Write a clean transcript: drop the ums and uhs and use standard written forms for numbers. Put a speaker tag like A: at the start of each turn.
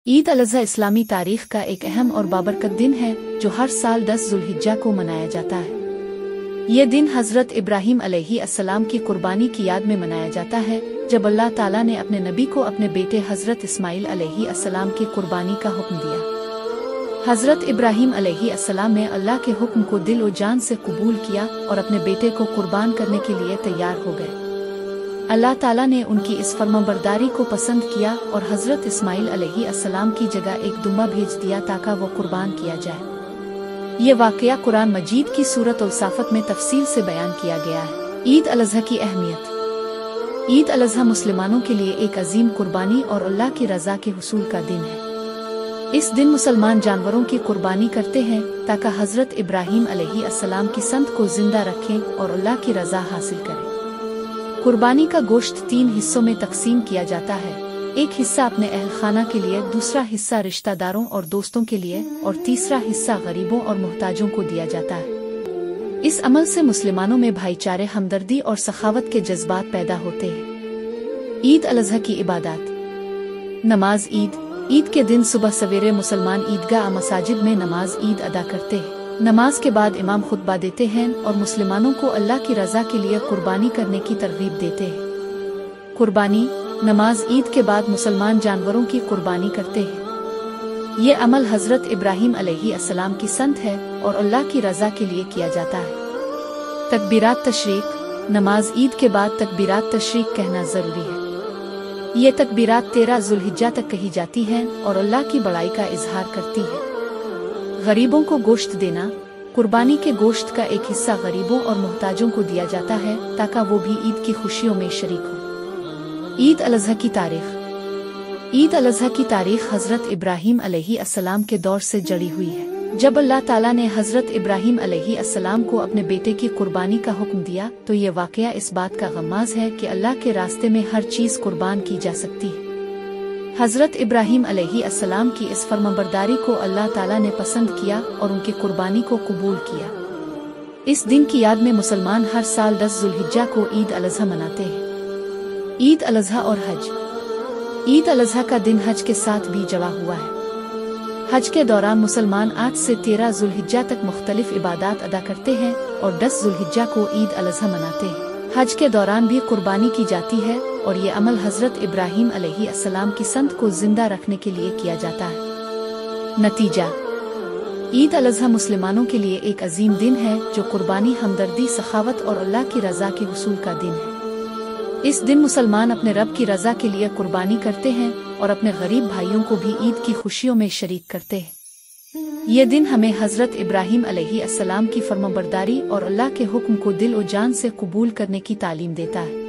A: ईद अल-अज़हा इस्लामी तारीख का एक अहम और बाबरकत दिन है जो हर साल 10 ज़ुल्हिज्जा को मनाया जाता है। ये दिन हज़रत इब्राहीम अलैहिस्सलाम की कुर्बानी की याद में मनाया जाता है, जब अल्लाह ताला ने अपने नबी को अपने बेटे हज़रत इस्माइल अलैहिस्सलाम की कुर्बानी का हुक्म दिया। हज़रत इब्राहीम अलैहिस्सलाम ने अल्लाह के हुक्म को दिल और जान से कबूल किया और अपने बेटे को कुर्बान करने के लिए तैयार हो गए। अल्लाह ताला ने उनकी इस फर्माबरदारी को पसंद किया और हज़रत इस्माइल अलैहिस्सलाम की जगह एक दुम्बा भेज दिया ताकि वो कुर्बान किया जाए। ये वाक़या कुरान मजीद की सूरत अल-साफ़त में तफसील से बयान किया गया है। ईद अल-अज़हा की अहमियत। ईद अल-अज़हा मुसलमानों के लिए एक अजीम कुर्बानी और अल्लाह की रज़ा के हुसूल का दिन है। इस दिन मुसलमान जानवरों की कुर्बानी करते हैं ताकि हज़रत इब्राहीम अलैहिस्सलाम की संत को जिंदा रखें और अल्लाह की रज़ा हासिल करें। कुर्बानी का गोश्त 3 हिस्सों में तकसीम किया जाता है। एक हिस्सा अपने अहल खाना के लिए, दूसरा हिस्सा रिश्तेदारों और दोस्तों के लिए और तीसरा हिस्सा गरीबों और मुहताजों को दिया जाता है। इस अमल से मुसलमानों में भाईचारे, हमदर्दी और सखावत के जज्बात पैदा होते हैं। ईद अल-अज़हा की इबादत। नमाज ईद के दिन सुबह सवेरे मुसलमान ईदगाह मसाजिद में नमाज ईद अदा करते हैं। नमाज के बाद इमाम खुतबा देते हैं और मुसलमानों को अल्लाह की रज़ा के लिए कुर्बानी करने की तरगीब देते हैं। कुर्बानी। नमाज ईद के बाद मुसलमान जानवरों की कुर्बानी करते हैं। ये अमल हज़रत इब्राहीम अलैहिस्सलाम की संत है और अल्लाह की रज़ा के लिए किया जाता है। तकबीरात तशरीक। नमाज ईद के बाद तकबीरात तशरीक कहना ज़रूरी है। ये तकबीरात 13 ज़ुल्हिज्जा तक कही जाती हैं और अल्लाह की बड़ाई का इजहार करती है। गरीबों को गोश्त देना। कुर्बानी के गोश्त का एक हिस्सा गरीबों और मुहताजों को दिया जाता है ताकि वो भी ईद की खुशियों में शरीक हो। ईद अल-अज़हा की तारीख। ईद अल-अज़हा की तारीख हज़रत इब्राहीम अलैहिस्सलाम के दौर से जुड़ी हुई है। जब अल्लाह ताला ने हज़रत इब्राहीम अलैहिस्सलाम को अपने बेटे की कुर्बानी का हुक्म दिया तो ये वाक़या इस बात का गम्माज़ है कि अल्लाह के रास्ते में हर चीज़ कुर्बान की जा सकती है। हज़रत इब्राहीम अलैहिस्सलाम की इस फर्माबरदारी को अल्लाह ताला ने पसंद किया और उनकी कुर्बानी को कबूल किया। इस दिन की याद में मुसलमान हर साल 10 ज़ुल्हिज्जा को ईद अल-अज़हा मनाते हैं। ईद अल-अज़हा और हज। ईद अल-अज़हा का दिन हज के साथ भी जुड़ा हुआ है। हज के दौरान मुसलमान 8 से 13 ज़ुल्हिज्जा तक मुख्तलिफ इबादात अदा करते हैं और 10 ज़ुल्हिज्जा को ईद अल-अज़हा मनाते हैं। हज के दौरान भी कुर्बानी की जाती है और ये अमल हज़रत इब्राहीम अलैहिस्सलाम की संत को जिंदा रखने के लिए किया जाता है। नतीजा। ईद अल-अज़हा मुसलमानों के लिए एक अजीम दिन है जो कुर्बानी, हमदर्दी, सखावत और अल्लाह की रज़ा के हुसूल का दिन है। इस दिन मुसलमान अपने रब की रज़ा के लिए कुर्बानी करते हैं और अपने गरीब भाइयों को भी ईद की खुशियों में शरीक करते हैं। ये दिन हमें हज़रत इब्राहीम अलैहिस्सलाम की फर्माबरदारी और अल्लाह के हुक्म को दिल और जान से कबूल करने की तालीम देता है।